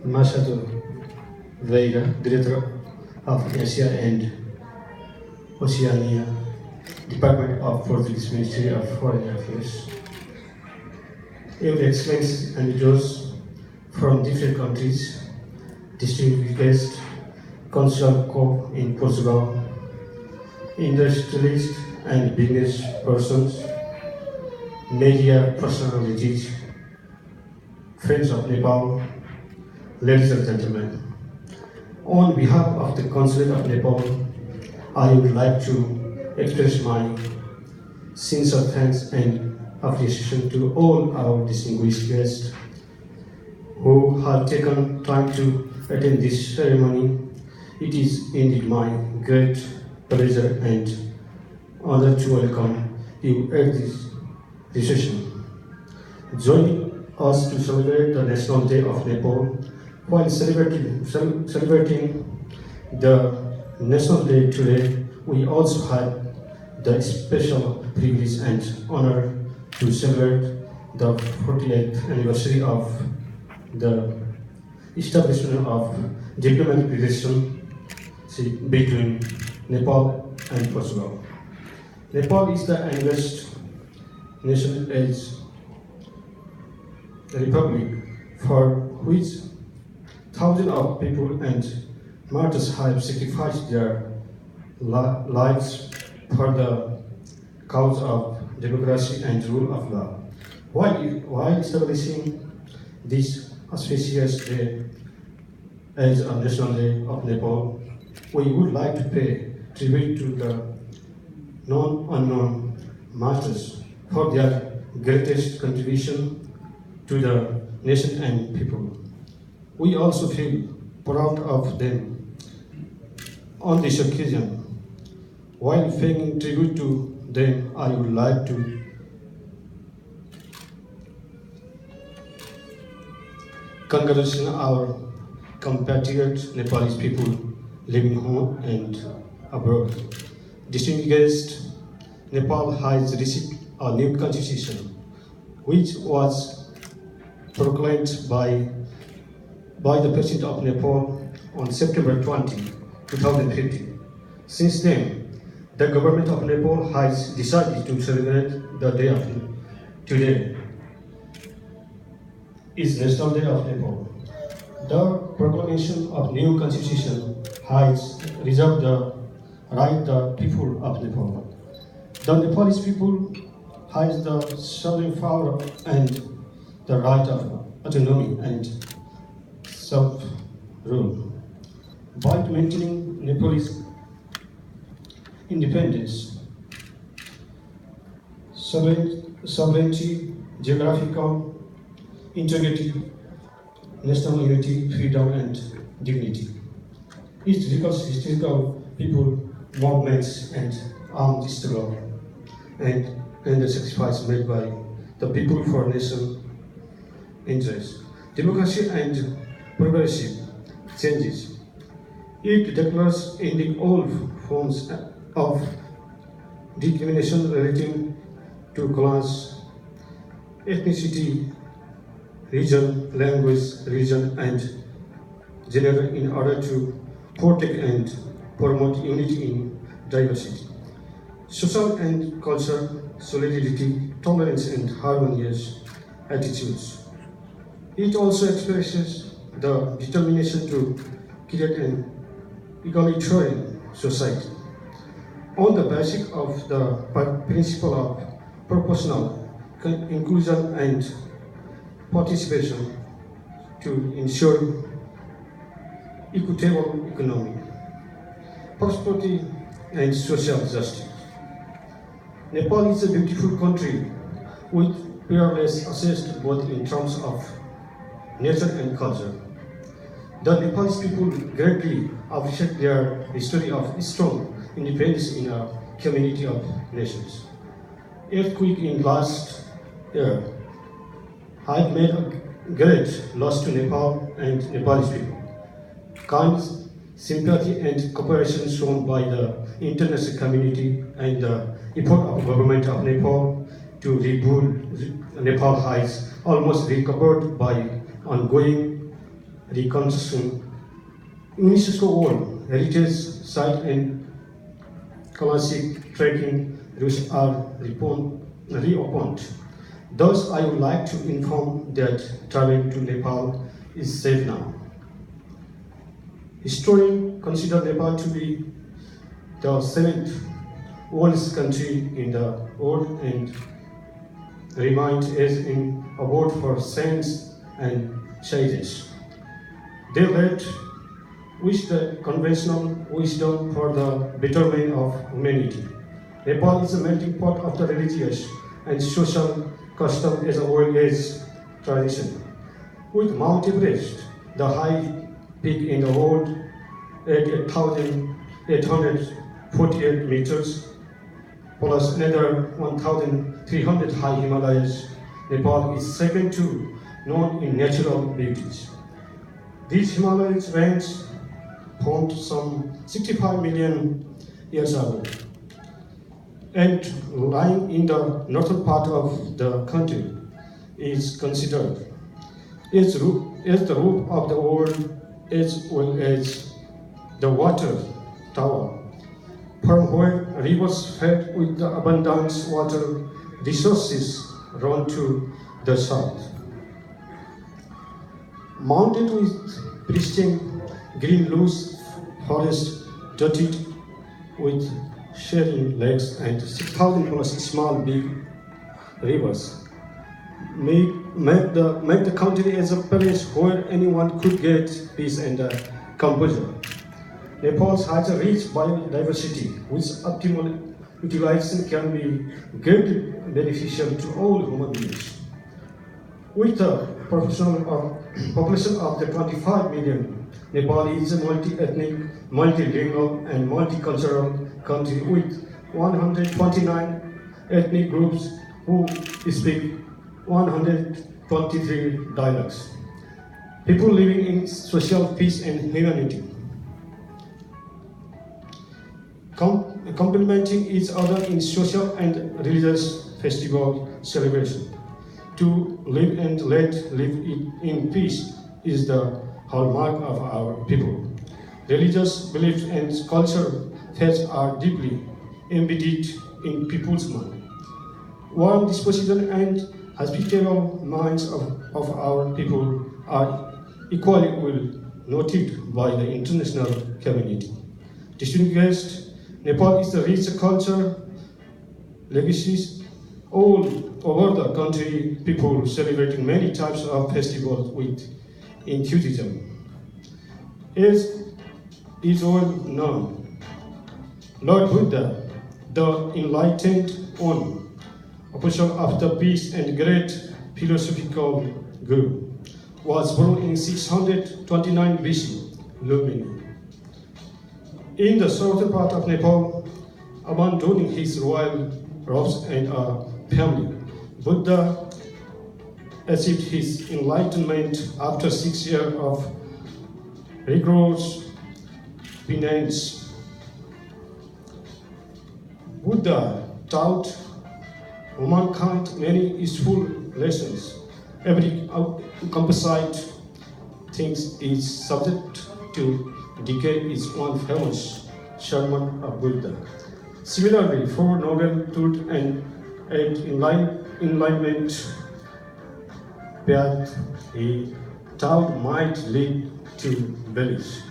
Ambassador Veira, Director of Asia and Oceania, Department of Portuguese Ministry of Foreign Affairs. Your Excellencies and those from different countries, distinguished guests, Consular Corps in Portugal, industrialists and business persons, media personalities, friends of Nepal, ladies and gentlemen. On behalf of the Consulate of Nepal, I would like to express my sincere thanks and appreciation to all our distinguished guests who have taken time to attend this ceremony. It is indeed my great pleasure and honor to welcome you at this session. Join us to celebrate the National Day of Nepal. While celebrating the National Day today, we also had the special privilege and honor to celebrate the 48th anniversary of the establishment of diplomatic relations between Nepal and Portugal. Nepal is the youngest nation as a republic for which thousands of people and martyrs have sacrificed their lives for the cause of democracy and rule of law. While establishing this auspicious day as a National Day of Nepal, we would like to pay tribute to the unknown martyrs for their greatest contribution to the nation and people. We also feel proud of them on this occasion. While paying tribute to them, I would like to congratulate our compatriots Nepalese people living home and abroad. Distinguished guests, Nepal has received a new constitution, which was proclaimed by the President of Nepal on September 20, 2015. Since then, the government of Nepal has decided to celebrate the day of today is National Day of Nepal. The proclamation of new constitution has reserved the right the people of Nepal. The Nepalese people has the sovereign power and the right of autonomy and self-rule. By maintaining Nepalese independence, sovereignty, geographical integrity, national unity, freedom, and dignity. It recalls historical people, movements, and armed struggle, and the sacrifice made by the people for national interests. Democracy and progressive changes. It declares ending all forms of discrimination relating to class, ethnicity, region, language, religion, and gender in order to protect and promote unity in diversity. Social and cultural solidarity, tolerance, and harmonious attitudes. It also expresses the determination to create an egalitarian society on the basis of the principle of proportional inclusion and participation to ensure equitable economy, prosperity, and social justice. Nepal is a beautiful country with peerless access both in terms of nature and culture. The Nepalese people greatly appreciate their history of strong independence in a community of nations. Earthquake in last year have made a great loss to Nepal and Nepalese people. Kind sympathy and cooperation shown by the international community and the effort of government of Nepal to rebuild Nepal has almost recovered by ongoing reconstruction, UNESCO World Heritage Site and classic trekking routes are reopened. Thus, I would like to inform that travel to Nepal is safe now. Historians consider Nepal to be the seventh oldest country in the world and remained as an award for science and sages. They led with the conventional wisdom for the betterment of humanity. Nepal is a melting pot of the religious and social custom as well as tradition. With Mount Everest, the high peak in the world at 8,848 meters, plus another 1,300 high Himalayas, Nepal is second to none in natural beauties. These Himalayas range formed some 65 million years ago, and lying in the northern part of the country is considered as the roof of the world as well as the water tower, from where rivers fed with the abundant water resources run to the south. Mounted with pristine green loose forest dotted with sharing lakes and 6,000 plus small big rivers make the country as a place where anyone could get peace and composure. Nepal has a rich biodiversity which optimal utilization can be greatly beneficial to all human beings. With a population of the 25 million, Nepal is a multi-ethnic, multilingual, and multicultural country with 129 ethnic groups who speak 123 dialects. People living in social peace and humanity, complementing each other in social and religious festival celebration. To live and let live in peace is the hallmark of our people. Religious beliefs and cultural faiths are deeply embedded in people's mind. Warm disposition and hospitable minds of our people are equally well noted by the international community. Distinguished guests, Nepal is a rich culture, legacies, all over the country, people celebrating many types of festivals with enthusiasm. As is well known, Lord Buddha, the enlightened one, apostle of the peace and great philosophical guru, was born in 629 BC, Lumbini. In the southern part of Nepal, abandoning his royal robes and family, Buddha achieved his enlightenment after 6 years of rigorous penance. Buddha taught humankind many useful lessons. Every composite thing is subject to decay is one famous sermon of Buddha. Similarly, Four Noble Truths and Eight Enlightenment path he taught might lead to beliefs.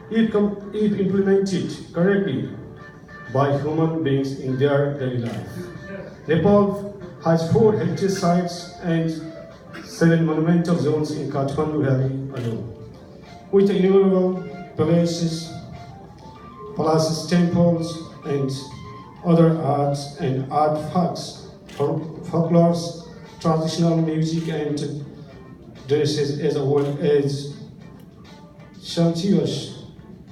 If implemented correctly by human beings in their daily life. Nepal has 4 heritage sites and 7 monumental zones in Kathmandu Valley alone, with innumerable palaces, temples, and other arts and artifacts, folklore, traditional music and dresses, as well as sumptuous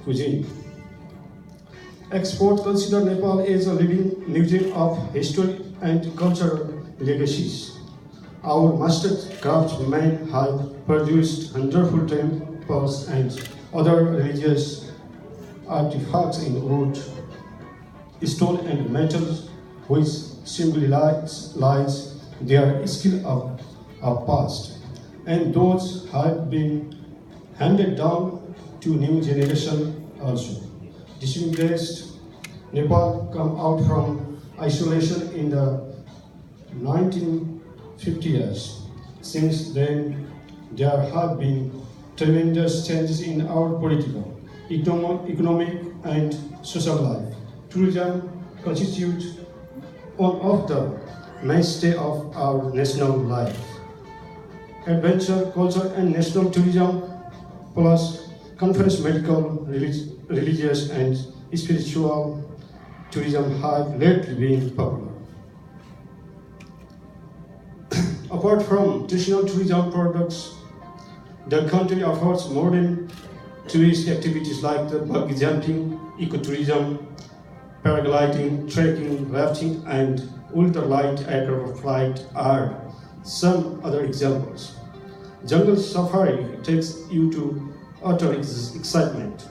cuisine. Experts consider Nepal as a living museum of history and cultural legacies. Our master craftsmen have produced wonderful temples and other religious artifacts in wood, stone, and metals, which symbolize their skill of past. And those have been handed down to new generation also. Distinguished, Nepal come out from isolation in the 1950 years. Since then, there have been tremendous changes in our political, economic, and social life. Tourism constitutes one of the mainstay of our national life. Adventure, culture, and national tourism, plus conference, medical, religious, and spiritual tourism have lately been popular. Apart from traditional tourism products, the country offers modern tourist activities like the buggy jumping, ecotourism, paragliding, trekking, rafting, and ultralight aircraft flight are some other examples. Jungle safari takes you to utter excitement.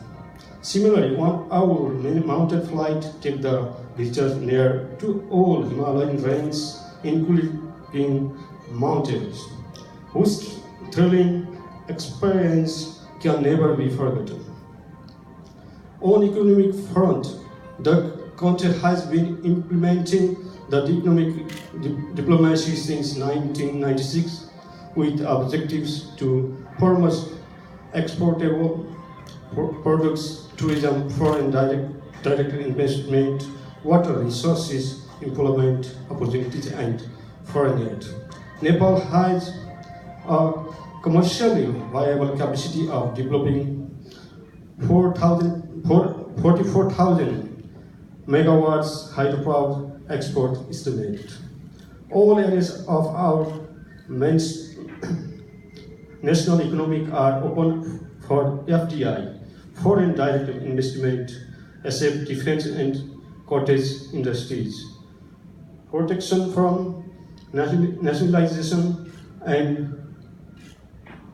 Similarly, 1 hour mountain flight takes the visitors near to all Himalayan ranges, including mountains, whose thrilling experience can never be forgotten. On economic front, the country has been implementing the economic diplomacy since 1996 with objectives to promote exportable products, tourism, foreign direct investment, water resources, employment opportunities, and foreign aid. Nepal has a commercially viable capacity of developing 44,000 megawatts hydropower export estimated. All areas of our national economic are open for FDI, foreign direct investment, except defense and cottage industries. Protection from nationalization and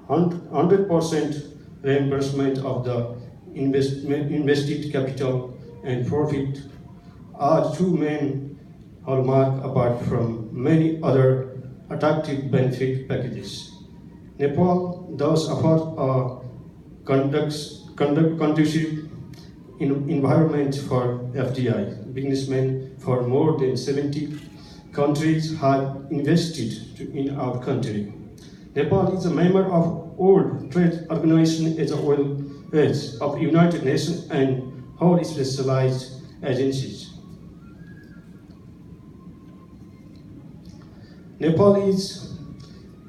100% reimbursement of the invested capital and profit are two main hallmarks apart from many other attractive benefit packages. Nepal thus offers a conducive environment for FDI. Businessmen for more than 70 countries have invested in our country. Nepal is a member of World Trade Organization as well as of United Nations and all specialized agencies. Nepal is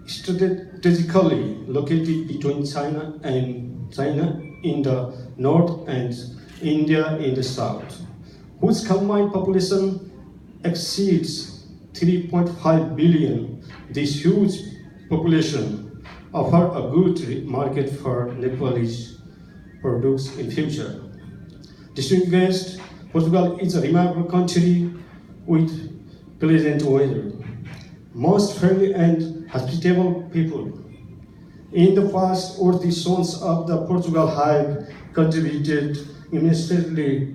strategically located between China in the north and India in the south, whose combined population exceeds 3.5 billion. This huge population offers a good market for Nepalese products in future. Distinguished, Portugal is a remarkable country with pleasant weather, most friendly and hospitable people. In the past, early sons of the Portugal have contributed immensely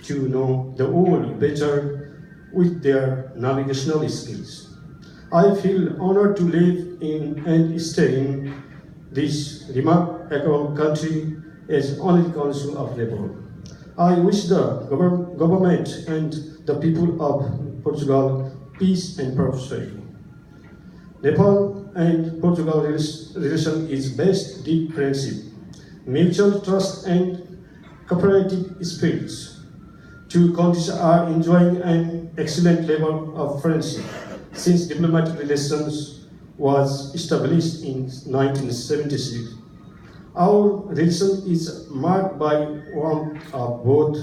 to know the world better with their navigational skills. I feel honored to live in and stay in this remarkable country as only consul of Nepal. I wish the government and the people of Portugal peace and prosperity. Nepal and Portugal relation is based deep friendship, mutual trust, and cooperative spirits. Two countries are enjoying an excellent level of friendship since diplomatic relations was established in 1976. Our relation is marked by warmth of both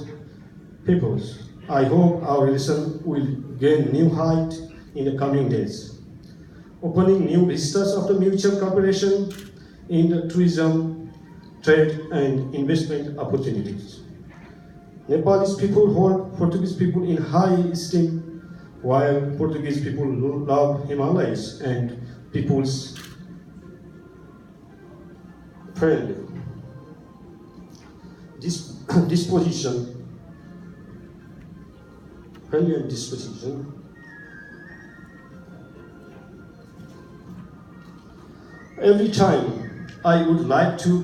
peoples. I hope our relation will gain new height in the coming days, opening new vistas of the mutual cooperation in the tourism, trade, and investment opportunities. Nepalese people hold Portuguese people in high esteem, while Portuguese people love Himalayas and people's friendly disposition, friendly and disposition. Every time I would like to